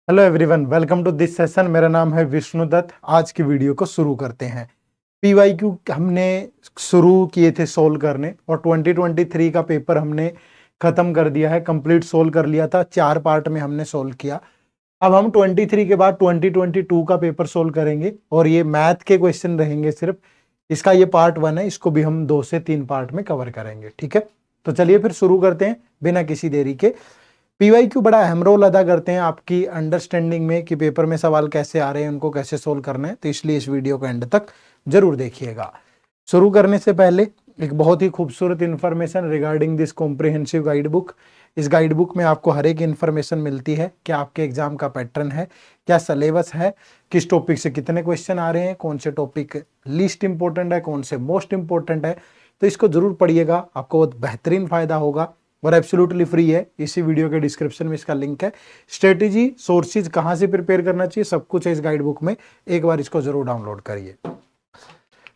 Hello everyone, welcome to this session. मेरा नाम है विष्णु दत्त। आज की वीडियो को शुरू करते हैं। पीवाईक्यू हमने शुरू किए थे सोल्व करने और 2023 का पेपर हमने खत्म कर दिया है, कंप्लीट सोल्व कर लिया था। 4 पार्ट में हमने सोल्व किया। अब हम 23 के बाद 2022 का पेपर सोल्व करेंगे और ये मैथ के क्वेश्चन रहेंगे सिर्फ। इसका ये पार्ट 1 है, इसको भी हम 2 से 3 पार्ट में कवर करेंगे। ठीक है, तो चलिए फिर शुरू करते हैं बिना किसी देरी के। पीवाईक्यू बड़ा अहम रोल अदा करते हैं आपकी अंडरस्टैंडिंग में कि पेपर में सवाल कैसे आ रहे हैं, उनको कैसे सोल्व करना है। तो इसलिए इस वीडियो को एंड तक जरूर देखिएगा। शुरू करने से पहले एक बहुत ही खूबसूरत information regarding this comprehensive guide book. इस गाइड बुक में आपको हर एक इन्फॉर्मेशन मिलती है कि आपके एग्जाम का पैटर्न है, क्या सिलेबस है, किस टॉपिक से कितने क्वेश्चन आ रहे हैं, कौन से टॉपिक लीस्ट इंपॉर्टेंट है, कौन से मोस्ट इंपॉर्टेंट है। तो इसको जरूर पढ़िएगा, आपको बहुत बेहतरीन फायदा होगा और एब्सोल्युटली फ्री है। इसी वीडियो के डिस्क्रिप्शन में इसका लिंक है। स्ट्रेटेजी सोर्सेज कहाँ से प्रिपेयर करना चाहिए, सब कुछ है इस गाइड बुक में। एक बार इसको जरूर डाउनलोड करिए।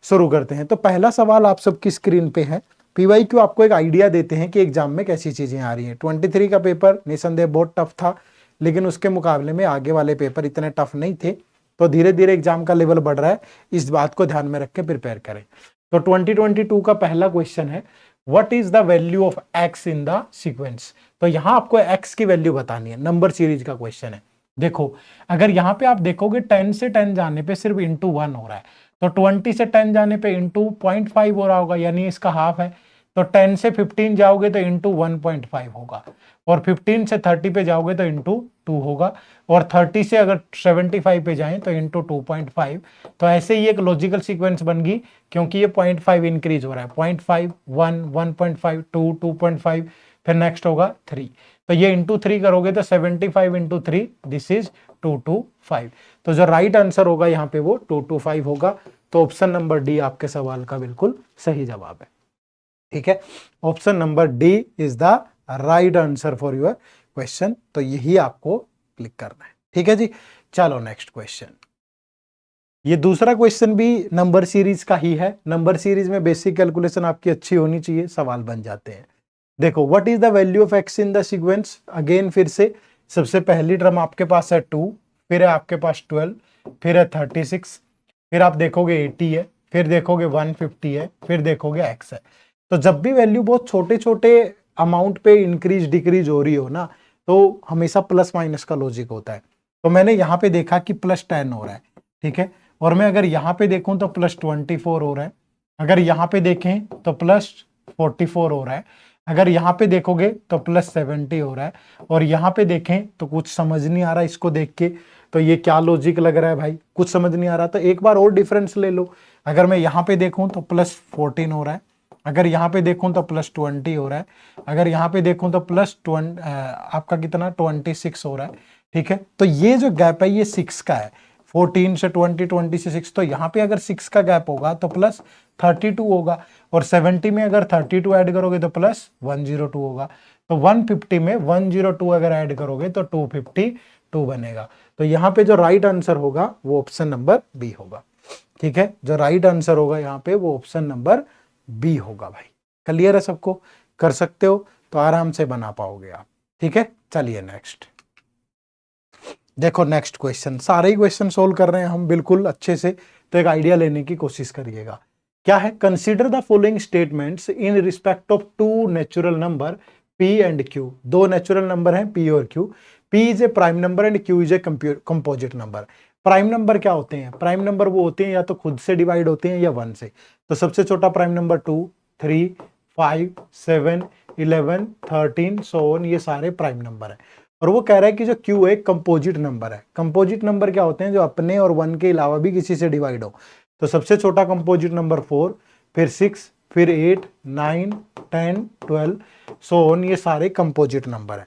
शुरू करते हैं। तो पहला सवाल आप सबकी स्क्रीन पे है। पीवाईक्यू आपको एक आइडिया देते हैं कि एग्जाम में कैसी चीजें आ रही हैं। 23 का पेपर निसंदेह बहुत टफ था, लेकिन उसके मुकाबले में आगे वाले पेपर इतने टफ नहीं थे। तो धीरे धीरे एग्जाम का लेवल बढ़ रहा है, इस बात को ध्यान में रख के प्रिपेयर करें। तो 2022 का पहला क्वेश्चन है, what is the value of x in the sequence. तो यहां आपको एक्स की वैल्यू बतानी है। नंबर सीरीज का क्वेश्चन है। देखो, अगर यहाँ पे आप देखोगे 10 से 10 जाने पे सिर्फ इंटू 1 हो रहा है, तो 20 से 10 जाने पे इंटू 0.5 हो रहा होगा, यानी इसका हाफ है। तो 10 से 15 जाओगे तो इंटू 1.5 होगा, और 15 से 30 पे जाओगे तो इंटू 2 होगा, और 30 से अगर 75 पे जाएं तो इंटू 2.5। तो ऐसे ही एक लॉजिकल सीक्वेंस बन गई, क्योंकि ये 0.5 इंक्रीज हो रहा है। 0.5 1 1.5 2 2.5, फिर नेक्स्ट होगा 3। तो ये इंटू 3 करोगे तो 75 इंटू 3, दिस इज 225। तो जो राइट आंसर होगा यहाँ पे वो 225 होगा। तो ऑप्शन नंबर डी आपके सवाल का बिल्कुल सही जवाब है। ठीक है, option number D is the right answer for your question. तो यही आपको क्लिक करना है। ठीक है जी, चलो नेक्स्ट क्वेश्चन। ये दूसरा क्वेश्चन भी नंबर सीरीज का ही है। नंबर सीरीज में बेसिक कैलकुलेशन आपकी अच्छी होनी चाहिए, सवाल बन जाते हैं। देखो, what is the value of x in the sequence. Again फिर से सबसे पहली टर्म आपके पास है 2, फिर है आपके पास 12, फिर है 36, फिर आप देखोगे 80 है, फिर देखोगे 150 है, फिर देखोगे x है। तो जब भी वैल्यू बहुत छोटे छोटे अमाउंट पे इंक्रीज डिक्रीज हो रही हो ना, तो हमेशा प्लस माइनस का लॉजिक होता है। तो मैंने यहाँ पे देखा कि +10 हो रहा है, ठीक है, और मैं अगर यहाँ पे देखूं तो +24 हो रहा है, अगर यहाँ पे देखें तो +44 हो रहा है, अगर यहाँ पे देखोगे तो +70 हो रहा है, और यहाँ पे देखें तो कुछ समझ नहीं आ रहा इसको देख के। तो ये क्या लॉजिक लग रहा है भाई, कुछ समझ नहीं आ रहा। तो एक बार और डिफरेंस ले लो। अगर मैं यहाँ पे देखूं तो +14 हो रहा है, अगर यहाँ पे देखूं तो +20 हो रहा है, अगर यहाँ पे देखूं तो +20 आपका कितना 26 हो रहा है। ठीक है, तो ये जो गैप है ये 6 का है। 14 से 20, 20 से 6, तो यहाँ पे अगर 6 का गैप होगा तो +32 होगा, और 70 में अगर 32 ऐड करोगे तो +102 होगा। तो 150 में 102 अगर ऐड करोगे तो 252 बनेगा। तो यहाँ पे जो राइट आंसर होगा वो ऑप्शन नंबर बी होगा। ठीक है, जो राइट आंसर होगा यहाँ पे वो ऑप्शन नंबर बी होगा। भाई क्लियर है सबको, कर सकते हो तो आराम से बना पाओगे आप। ठीक है, चलिए नेक्स्ट देखो। नेक्स्ट क्वेश्चन, सारे ही क्वेश्चन सोल्व कर रहे हैं हम बिल्कुल अच्छे से, तो एक आइडिया लेने की कोशिश करिएगा। क्या है, consider the following statements in respect of 2 natural number p and q। 2 natural number हैं p और q। p is a prime number and q is a composite number. Prime number क्या होते हैं? प्राइम नंबर वो होते हैं या तो खुद से डिवाइड होते हैं या 1 से। तो सबसे छोटा प्राइम नंबर 2, 3, 5, 7, 11, 13 सो ऑन, ये सारे प्राइम नंबर हैं। और वो कह रहा है कि जो q एक कंपोजिट नंबर है। कंपोजिट नंबर क्या होते हैं? जो अपने और 1 के अलावा भी किसी से डिवाइड हो। तो सबसे छोटा कंपोजिट नंबर 4, फिर 6, फिर 8, 9, 10, 12 सो ऑन, ये सारे कंपोजिट नंबर है।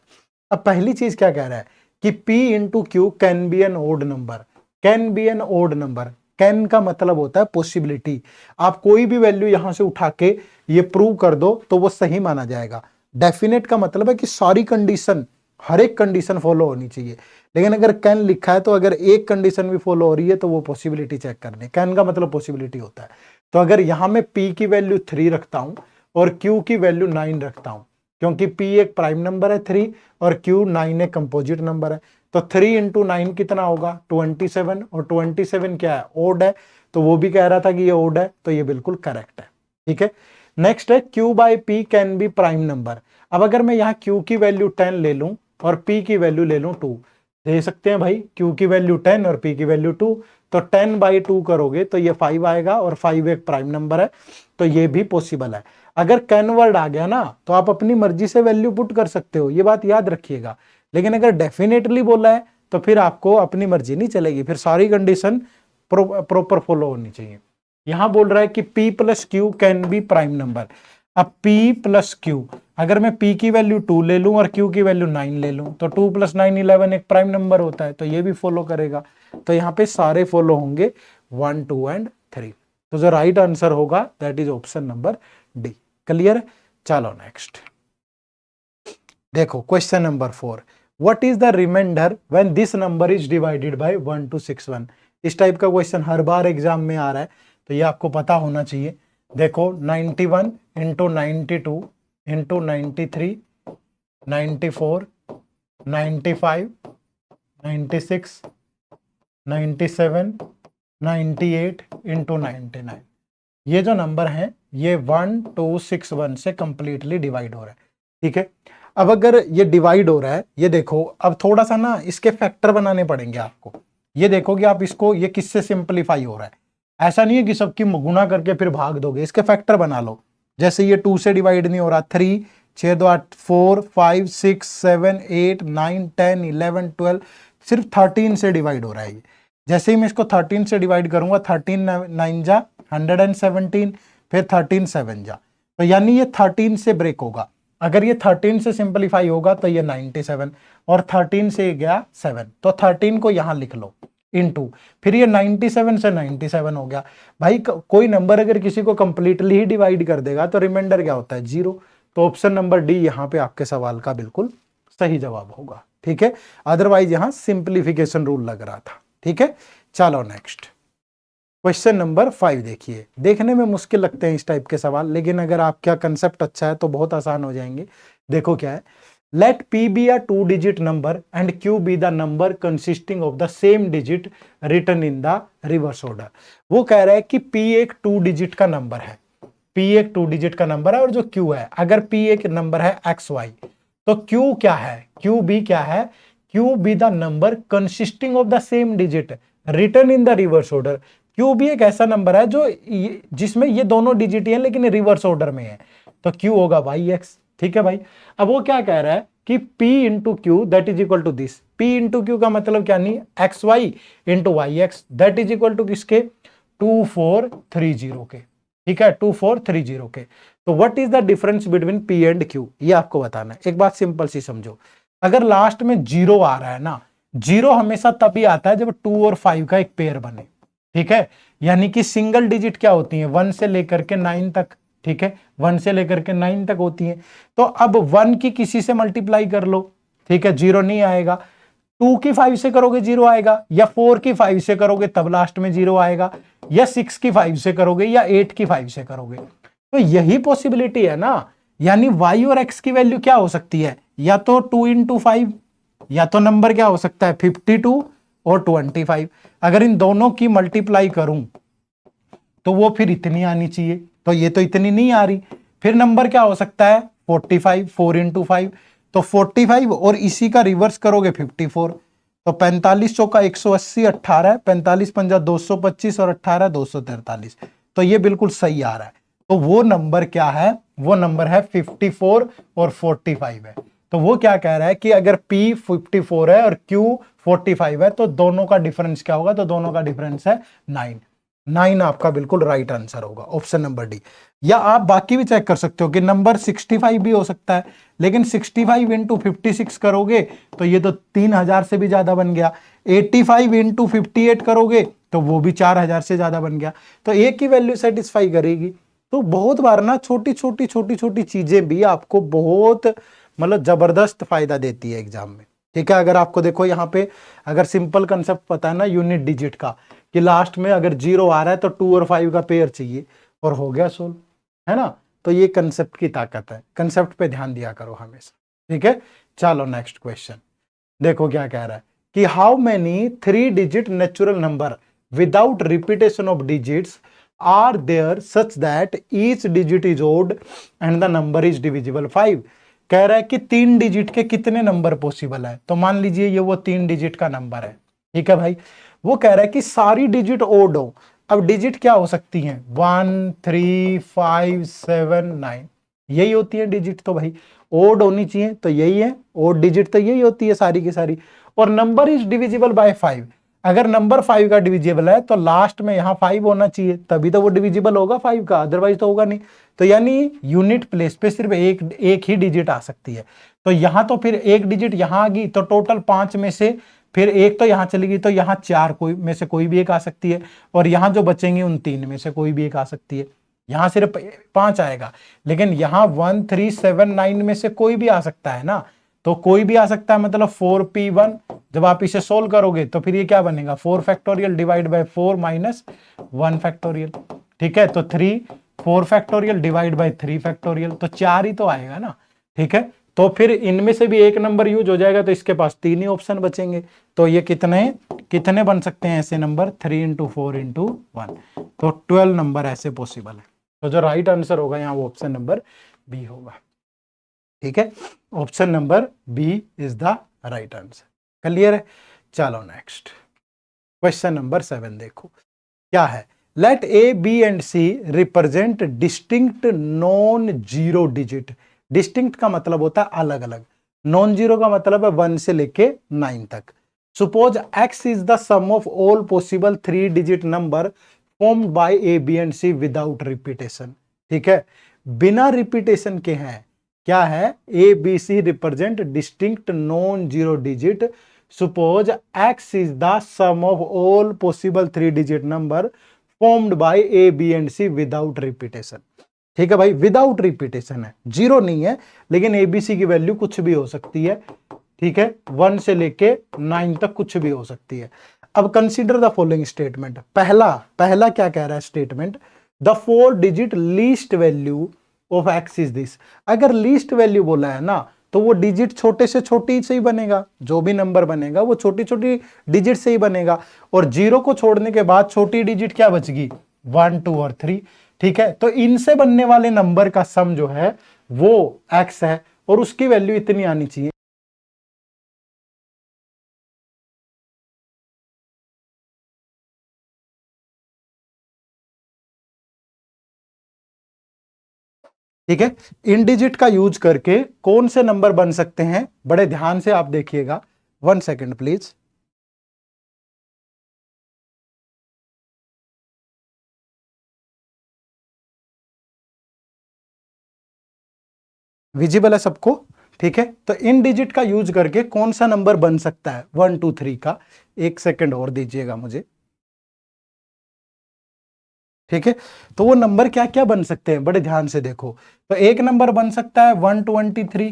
अब पहली चीज क्या कह रहा है कि p into Q can be an odd number. Can be an odd number, can का मतलब होता है पॉसिबिलिटी। आप कोई भी वैल्यू यहां से उठा के ये प्रूव कर दो तो वो सही माना जाएगा। डेफिनेट का मतलब है कि सारी कंडीशन, हर एक कंडीशन फॉलो होनी चाहिए। लेकिन अगर कैन लिखा है तो अगर एक कंडीशन भी फॉलो हो रही है तो वो पॉसिबिलिटी चेक करनी। कैन का मतलब पॉसिबिलिटी होता है। तो अगर यहां मैं p की वैल्यू 3 रखता हूं और q की वैल्यू 9 रखता हूं, क्योंकि p एक प्राइम नंबर है 3 और q 9 एक कंपोजिट नंबर है, तो 3 इंटू 9 कितना होगा 27, और 27 क्या है ओड है, तो वो भी कह रहा था कि ये ओड है, तो ये बिल्कुल करेक्ट है। ठीक है, नेक्स्ट है Q by P can be prime number. अब अगर मैं यहाँ Q की वैल्यू 10 ले लूं और P की वैल्यू ले लूं 2, दे सकते हैं भाई, Q की वैल्यू 10 और P की वैल्यू 2, तो 10 बाई 2 करोगे तो ये 5 आएगा, और 5 एक प्राइम नंबर है, तो ये भी पॉसिबल है। अगर कैन वर्ड आ गया ना तो आप अपनी मर्जी से वैल्यू पुट कर सकते हो, ये बात याद रखिएगा। लेकिन अगर डेफिनेटली बोला है तो फिर आपको अपनी मर्जी नहीं चलेगी, फिर सारी कंडीशन प्रॉपर फॉलो होनी चाहिए। यहां बोल रहा है कि P plus Q can be prime number. अब P प्लस Q, अगर मैं P की वैल्यू 2 ले लूं और Q की वैल्यू 9 ले लूं, तो 2 प्लस 9 11 एक प्राइम नंबर होता है, तो ये भी फॉलो करेगा। तो यहाँ पे सारे फॉलो होंगे 1 2 एंड 3। तो जो राइट आंसर होगा that is option number D. Clear? चलो नेक्स्ट देखो, question number 4, what is the remainder when this number is divided by 1261। इस टाइप का क्वेश्चन हर बार एग्जाम में आ रहा है, तो ये आपको पता होना चाहिए। देखो 91 इंटू 92 इंटू 93 94 95 96 97 98 इंटू 99, ये जो नंबर है ये 1261 से कंप्लीटली डिवाइड हो रहा है। ठीक है, अब अगर ये डिवाइड हो रहा है, ये देखो अब थोड़ा सा ना इसके फैक्टर बनाने पड़ेंगे आपको। ये देखो कि आप इसको, ये किससे सिंपलीफाई हो रहा है, ऐसा नहीं है कि सबकी गुणा करके फिर भाग दोगे, इसके फैक्टर बना लो। जैसे ये 2 से डिवाइड नहीं हो रहा, 3 6 2 8 4 5 6 7 8 9 10 11 12, सिर्फ 13 से डिवाइड हो रहा है ये। जैसे ही मैं इसको 13 से डिवाइड करूंगा, 13 9 जा 117, फिर 13 7 जा, तो यानी ये 13 से ब्रेक होगा। अगर ये 13 से सिंपलीफाई होगा तो ये 97, और 13 से गया 7, तो 13 को यहां लिख लो इनटू, फिर ये 97 से 97 हो गया। भाई कोई नंबर अगर किसी को कंप्लीटली ही डिवाइड कर देगा तो रिमाइंडर क्या होता है 0। तो ऑप्शन नंबर डी यहाँ पे आपके सवाल का बिल्कुल सही जवाब होगा। ठीक है, अदरवाइज यहां सिंप्लीफिकेशन रूल लग रहा था। ठीक है, चलो नेक्स्ट क्वेश्चन नंबर 5 देखिए। देखने में मुश्किल लगते हैं इस टाइप के सवाल, लेकिन अगर आपका कंसेप्ट अच्छा है तो बहुत आसान हो जाएंगे। देखो क्या है, let P be a 2 digit number and Q be the number consisting of the same digit written in the reverse order. वो कह रहा है कि P एक 2 डिजिट का नंबर है, P एक 2 डिजिट का नंबर है, और जो Q है, अगर P एक नंबर है XY, तो Q क्या है, Q भी क्या है, Q be the number consisting of the same digit written in the reverse order. Q भी एक ऐसा नंबर है जो जिसमें ये दोनों डिजिट है लेकिन रिवर्स ऑर्डर में है, तो Q होगा YX। ठीक है भाई, अब वो क्या कह रहा है कि P into Q that is equal to this. P into Q का मतलब क्या नहीं, XY into YX that is equal to किसके, 2430 के। ठीक है, 2430 के। तो what is the difference between P and Q, ये आपको बताना है। एक बात सिंपल सी समझो, अगर लास्ट में 0 आ रहा है ना, 0 हमेशा तभी आता है जब 2 और 5 का एक पेयर बने। ठीक है, यानी कि सिंगल डिजिट क्या होती है 1 से लेकर के 9 तक। ठीक है, 1 से लेकर के 9 तक होती है। तो अब 1 की किसी से मल्टीप्लाई कर लो, ठीक है, 0 नहीं आएगा। 2 की 5 से करोगे 0 आएगा, या 4 की 5 से करोगे तब लास्ट में 0 आएगा, या 6 की 5 से करोगे, या 8 की 5 से करोगे। तो यही पॉसिबिलिटी है ना, यानी y और x की वैल्यू क्या हो सकती है, या तो 2 इंटू 5, या तो नंबर क्या हो सकता है 52 और 25। अगर इन दोनों की मल्टीप्लाई करूं तो वो फिर इतनी आनी चाहिए, तो ये तो इतनी नहीं आ रही। फिर नंबर क्या हो सकता है 45, 4 इंटू 5, तो 45, और इसी का रिवर्स करोगे 54, तो 45 चौका 180, 18, 45 पंजा 225 और 18 243, तो ये बिल्कुल सही आ रहा है। तो वो नंबर क्या है, वो नंबर है 54 और 45 है। तो वो क्या कह रहा है कि अगर P 54 है और Q 45 है, तो दोनों का डिफरेंस क्या होगा, तो दोनों का डिफरेंस है 9 आपका बिल्कुल राइट आंसर होगा, ऑप्शन नंबर डी। या आप बाकी भी चेक कर सकते हो कि नंबर 65 भी हो सकता है, लेकिन 65 इंटू 56 करोगे तो ये तो 3000 से भी ज्यादा बन गया। 85 इंटू 58 करोगे तो वो भी 4000 से ज्यादा बन गया। तो एक ही वैल्यू सेटिस्फाई करेगी। तो बहुत बार ना छोटी छोटी चीजें भी आपको बहुत मतलब जबरदस्त फायदा देती है एग्जाम में। ठीक है, अगर आपको देखो यहाँ पे अगर सिंपल कंसेप्ट पता है ना यूनिट डिजिट का, कि लास्ट में अगर 0 आ रहा है तो 2 और 5 का पेयर चाहिए, और हो गया सोल्व, है ना। तो ये कंसेप्ट की ताकत है, कंसेप्ट पे ध्यान दिया करो हमेशा। ठीक है, चलो नेक्स्ट क्वेश्चन देखो क्या कह रहा है। कि how many 3 digit natural number without repetition of digits are there such that each digit is odd and the number is divisible 5। कह रहा है कि 3 डिजिट के कितने नंबर पॉसिबल है। तो मान लीजिए ये वो 3 डिजिट का नंबर है, ठीक है भाई। वो कह रहा है कि सारी डिजिट ओड हो। अब डिजिट क्या हो सकती हैं? 1, 3, 5, 7, 9, यही होती है डिजिट। तो भाई ओड होनी चाहिए, तो यही है ओड डिजिट, तो यही होती है सारी की सारी। और नंबर इज डिविजिबल बाय 5। अगर नंबर 5 का डिविजिबल है तो लास्ट में यहां 5 होना चाहिए, तभी तो वो डिविजिबल होगा 5 का, अदरवाइज तो होगा नहीं। तो यानी यूनिट प्लेस पे सिर्फ एक ही डिजिट आ सकती है। तो यहां तो फिर एक डिजिट यहां आ गई, तो टोटल 5 में से फिर एक तो यहां चली गई, तो यहां 4 कोई में से कोई भी एक आ सकती है। और यहां जो बचेंगे उन 3 में से कोई भी एक आ सकती है। यहां सिर्फ 5 आएगा, लेकिन यहां 1, 3, 7, 9 में से कोई भी आ सकता है ना। तो कोई भी आ सकता है, मतलब 4p1। जब आप इसे सोल्व करोगे तो फिर ये क्या बनेगा? 4 factorial divide by 4 minus 1 factorial. ठीक है, तो 4 फैक्टोरियल डिवाइड बाय 3 फैक्टोरियल, तो 4 ही तो आएगा ना। ठीक है, तो फिर इनमें से भी एक नंबर यूज हो जाएगा, तो इसके पास 3 ही ऑप्शन बचेंगे। तो ये कितने बन सकते हैं ऐसे नंबर? 3 इंटू 4 इंटू 1, तो 12 नंबर ऐसे पॉसिबल है। तो जो राइट आंसर होगा यहाँ वो ऑप्शन नंबर बी होगा। ठीक है, option number B is the right answer. Clear है? चलो नेक्स्ट क्वेश्चन नंबर 7 देखो क्या है। Let A B and C represent distinct non zero digit. Distinct का मतलब होता है अलग अलग, नॉन जीरो का मतलब है 1 से लेके 9 तक। Suppose x is the sum of all possible 3 digit number formed by A B and C without repetition. ठीक है, बिना रिपीटेशन के हैं। क्या है? A B C represent distinct non zero digit. Suppose x is the sum of all possible 3 digit number formed by A B and C without repetition. ठीक है भाई, विदाउट रिपीटेशन है, जीरो नहीं है, लेकिन एबीसी की वैल्यू कुछ भी हो सकती है। ठीक है, 1 से लेके 9 तक कुछ भी हो सकती है। अब कंसीडर द फॉलोइंग स्टेटमेंट। पहला क्या कह रहा है statement? The 4 digit least value of x is this. अगर लीस्ट वैल्यू बोला है ना, तो वो डिजिट छोटे से छोटी से ही बनेगा। जो भी नंबर बनेगा वो छोटी छोटी डिजिट से ही बनेगा। और जीरो को छोड़ने के बाद छोटी डिजिट क्या बचगी? 1, 2 और 3। ठीक है, तो इनसे बनने वाले नंबर का सम जो है वो x है, और उसकी वैल्यू इतनी आनी चाहिए। ठीक है, इन डिजिट का यूज करके कौन से नंबर बन सकते हैं? बड़े ध्यान से आप देखिएगा, 1 सेकेंड प्लीज। विजिबल है सबको? ठीक है, तो इन डिजिट का यूज करके कौन सा नंबर बन सकता है 1, 2, 3 का? 1 सेकेंड और दीजिएगा मुझे। ठीक है, तो वो नंबर क्या क्या बन सकते हैं? बड़े ध्यान से देखो। तो एक नंबर बन सकता है 123।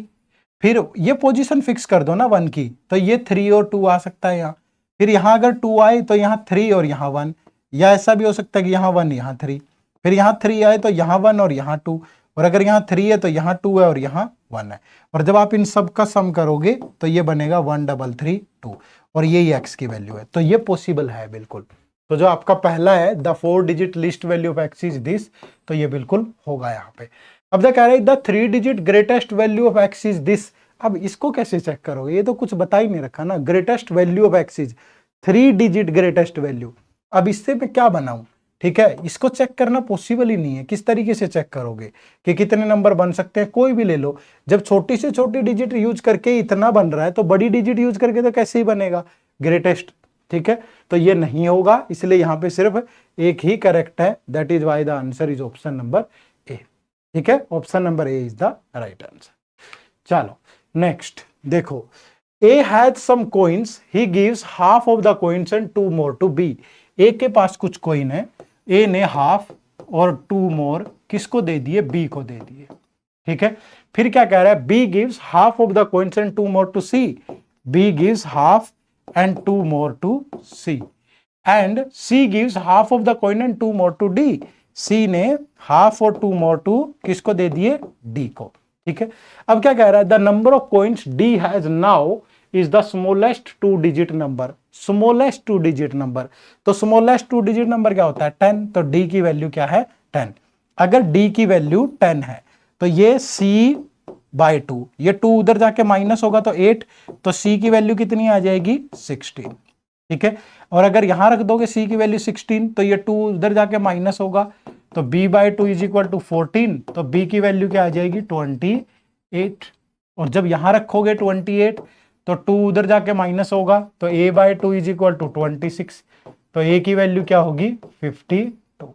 फिर ये पोजीशन फिक्स कर दो ना 1 की, तो ये 3 और 2 आ सकता है यहाँ। फिर यहाँ अगर 2 आए तो यहाँ 3 और यहाँ 1, या ऐसा भी हो सकता है कि यहाँ 1 यहाँ 3। फिर यहाँ 3 आए तो यहाँ 1 और यहाँ 2, और अगर यहाँ 3 है तो यहाँ 2 है और यहाँ 1 है। और जब आप इन सब का सम करोगे तो ये बनेगा 1332, और यही एक्स की वैल्यू है। तो ये पॉसिबल है बिल्कुल। तो जो आपका पहला है the 4 digit least value of x is this, तो ये बिल्कुल होगा यहाँ पे। अब क्या कह रहे हैं? The 3 digit greatest value of x is this. अब इसको कैसे चेक करोगे? ये तो कुछ बता ही नहीं रखा ना। Greatest value of x is 3 digit greatest value. अब इससे मैं क्या बनाऊं? ठीक है, इसको चेक करना पॉसिबल ही नहीं है। किस तरीके से चेक करोगे कि कितने नंबर बन सकते हैं? कोई भी ले लो, जब छोटी से छोटी डिजिट यूज करके इतना बन रहा है, तो बड़ी डिजिट यूज करके तो कैसे ही बनेगा ग्रेटेस्ट? ठीक है, तो ये नहीं होगा, इसलिए यहां पे सिर्फ एक ही करेक्ट है, that is why the answer is option number A. ठीक है, option number A is the right answer. चलो नेक्स्ट देखो। A has some coins, he gives half of the coins and 2 more to B. A के पास कुछ coin है, ए ने half और 2 मोर किसको दे दिए? बी को दे दिए। ठीक है, फिर क्या कह रहा है? B gives half of the coins and 2 more to C. B gives half and 2 more to C, and C gives half of the coin and 2 more to D. C ने half और 2 more to किसको दे दिए? D को। ठीक है, अब क्या कह रहा है? The number of coins D has now is the smallest 2 digit number. Smallest 2 digit number, तो स्मॉलेस्ट 2 डिजिट नंबर क्या होता है 10, तो डी की वैल्यू क्या है 10। अगर डी की वैल्यू 10 है तो ये c/2, ये 2 उधर जाके माइनस होगा तो 8, तो c की वैल्यू कितनी आ जाएगी 16। ठीक है, और अगर यहां रख दोगे c की वैल्यू 16 तो ये 2 उधर जाके माइनस होगा तो b/2 इज इक्वल टू 14, तो b की वैल्यू क्या आ जाएगी 28। और जब यहां रखोगे 28 तो 2 उधर जाके माइनस होगा तो a/2 इज इक्वल टू 26, तो a की वैल्यू क्या होगी 52।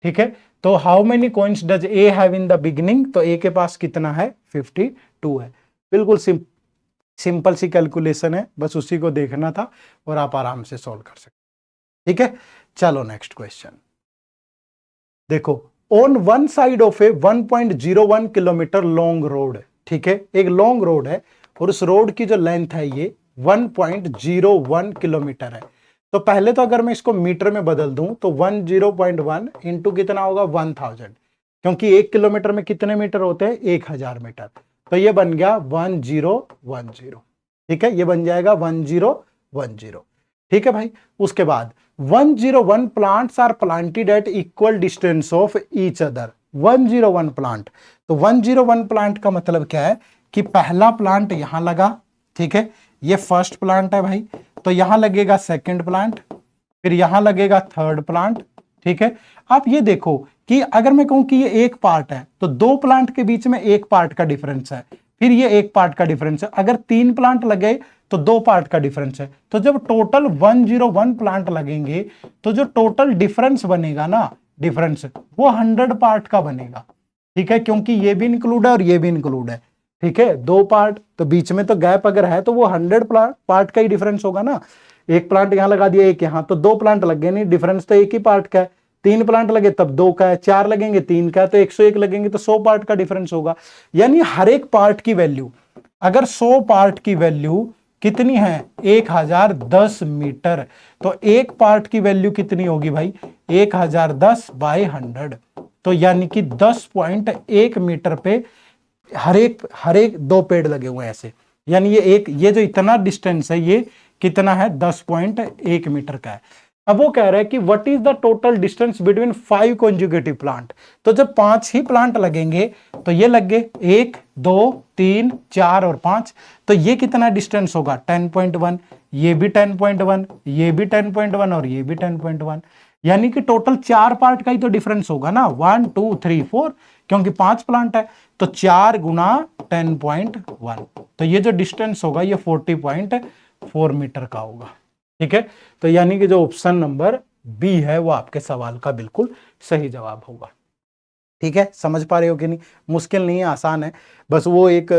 ठीक है, तो how many coins does A have in the beginning, तो ए के पास कितना है 52 है। बिल्कुल सिंपल सी कैलकुलेशन है, बस उसी को देखना था और आप आराम से सॉल्व कर सकते। ठीक है, चलो नेक्स्ट क्वेश्चन देखो। On one side of A 1.01 kilometre long road, ठीक है, एक लॉन्ग रोड है और उस रोड की जो लेंथ है ये 1.01 किलोमीटर है। तो पहले तो अगर मैं इसको मीटर में बदल दूं तो 10.1 इंटू कितना होगा 1000, क्योंकि 1 किलोमीटर में कितने मीटर होते हैं 1000 मीटर, तो ये बन गया 1010। ठीक है, ये बन जाएगा 1010। ठीक है भाई, उसके बाद 101 plants are planted at equal distance of each other. 101 plant, तो 101 प्लांट का मतलब क्या है कि पहला प्लांट यहां लगा, ठीक है, ये फर्स्ट प्लांट है भाई, तो यहां लगेगा सेकंड प्लांट, फिर यहां लगेगा थर्ड प्लांट। ठीक है, आप ये देखो कि अगर मैं कहूं कि ये एक पार्ट है तो 2 प्लांट के बीच में 1 पार्ट का डिफरेंस है, फिर ये 1 पार्ट का डिफरेंस है। अगर 3 प्लांट लगे तो 2 पार्ट का डिफरेंस है। तो जब टोटल 101 प्लांट लगेंगे तो जो टोटल डिफरेंस बनेगा ना, डिफरेंस वो 100 पार्ट का बनेगा। ठीक है, क्योंकि ये भी इंक्लूड है और ये भी इंक्लूड है। ठीक है, 2 पार्ट तो बीच में तो गैप अगर है तो वो 100 पार्ट का ही डिफरेंस होगा ना। एक प्लांट यहां लगा दिया, एक यहां, तो 2 प्लांट लग गए, नहीं डिफरेंस तो एक ही पार्ट का है। 3 प्लांट लगे तब 2 का है, 4 लगेंगे 3 का है, तो 101 लगेंगे तो 100 पार्ट का डिफरेंस होगा। यानी हर एक पार्ट की वैल्यू, अगर 100 पार्ट की वैल्यू कितनी है 1010 मीटर, तो एक पार्ट की वैल्यू कितनी होगी भाई 1010/100, तो यानी कि 10.1 मीटर पे हर एक 2 पेड़ लगे हुए हैं ऐसे। यानी ये जो इतना डिस्टेंस है ये कितना है 10.1 मीटर का है। अब वो कह रहा है कि what is the total distance between 5 conjugative plant, तो जब 5 ही प्लांट लगेंगे तो ये लग गए 1 2 3 4 और 5, तो ये कितना डिस्टेंस होगा 10.1, ये भी 10.1, ये भी 10.1 और ये भी 10.1, यानी कि टोटल 4 पार्ट का ही तो डिफरेंस होगा ना, 1 2 3 4, क्योंकि 5 प्लांट है तो 4 गुना 10.1, तो ये जो डिस्टेंस होगा ये 40.4 मीटर का होगा। ठीक है, तो यानी कि जो ऑप्शन नंबर बी है वो आपके सवाल का बिल्कुल सही जवाब होगा। ठीक है, समझ पा रहे हो कि नहीं, मुश्किल नहीं है, आसान है, बस वो एक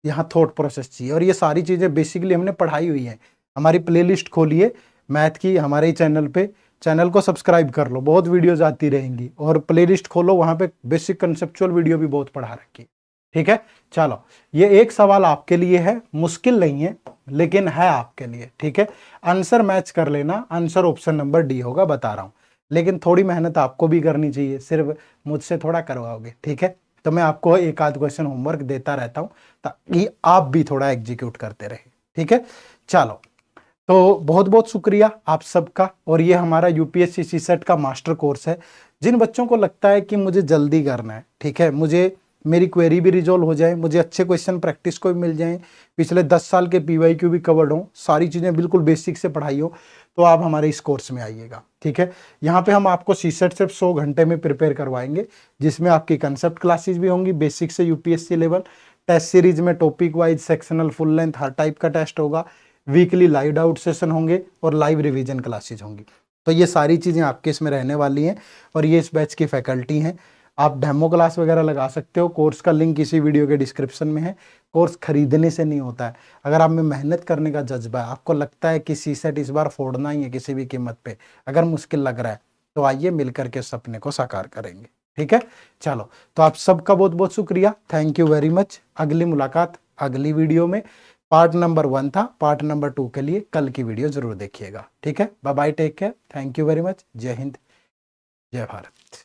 यहाँ थॉट प्रोसेस चाहिए। और ये सारी चीजें बेसिकली हमने पढ़ाई हुई है, हमारी प्लेलिस्ट खोलिए मैथ की हमारे ही चैनल पे, चैनल को सब्सक्राइब कर लो, बहुत वीडियोज आती रहेंगी, और प्लेलिस्ट खोलो वहां पे बेसिक कंसेप्चुअल वीडियो भी बहुत पढ़ा रखी। ठीक है, चलो ये एक सवाल आपके लिए है, मुश्किल नहीं है लेकिन है आपके लिए। ठीक है, आंसर मैच कर लेना, आंसर ऑप्शन नंबर डी होगा, बता रहा हूं, लेकिन थोड़ी मेहनत आपको भी करनी चाहिए, सिर्फ मुझसे थोड़ा करवाओगे। ठीक है, तो मैं आपको एक आध क्वेश्चन होमवर्क देता रहता हूं ताकि आप भी थोड़ा एग्जीक्यूट करते रहे। ठीक है, चलो तो बहुत बहुत शुक्रिया आप सबका। और ये हमारा यूपीएससी सीसेट का मास्टर कोर्स है। जिन बच्चों को लगता है कि मुझे जल्दी करना है, ठीक है, मुझे मेरी क्वेरी भी रिजॉल्व हो जाए, मुझे अच्छे क्वेश्चन प्रैक्टिस को भी मिल जाएं, पिछले 10 साल के पीवाईक्यू भी कवर्ड हो, सारी चीज़ें बिल्कुल बेसिक से पढ़ाई हो, तो आप हमारे इस कोर्स में आइएगा। ठीक है, यहाँ पे हम आपको सीसेट सिर्फ 100 घंटे में प्रिपेयर करवाएंगे, जिसमें आपकी कंसेप्ट क्लासेज भी होंगी बेसिक से यूपीएससी लेवल, टेस्ट सीरीज में topic wise sectional full length हर टाइप का टेस्ट होगा, वीकली लाइव डाउट सेशन होंगे और लाइव रिवीजन क्लासेज होंगी। तो ये सारी चीज़ें आपके इसमें रहने वाली हैं और ये इस बैच की फैकल्टी हैं। आप डेमो क्लास वगैरह लगा सकते हो, कोर्स का लिंक इसी वीडियो के डिस्क्रिप्शन में है। कोर्स खरीदने से नहीं होता है, अगर आप में मेहनत करने का जज्बा है, आपको लगता है कि सीसेट इस बार फोड़ना ही है किसी भी कीमत पे, अगर मुश्किल लग रहा है तो आइए मिलकर के सपने को साकार करेंगे। ठीक है, चलो तो आप सबका बहुत बहुत शुक्रिया, थैंक यू वेरी मच। अगली मुलाकात अगली वीडियो में, पार्ट नंबर 1 था, पार्ट नंबर 2 के लिए कल की वीडियो जरूर देखिएगा। ठीक है, bye bye, take care, thank you very much, Jai Hind, जय भारत।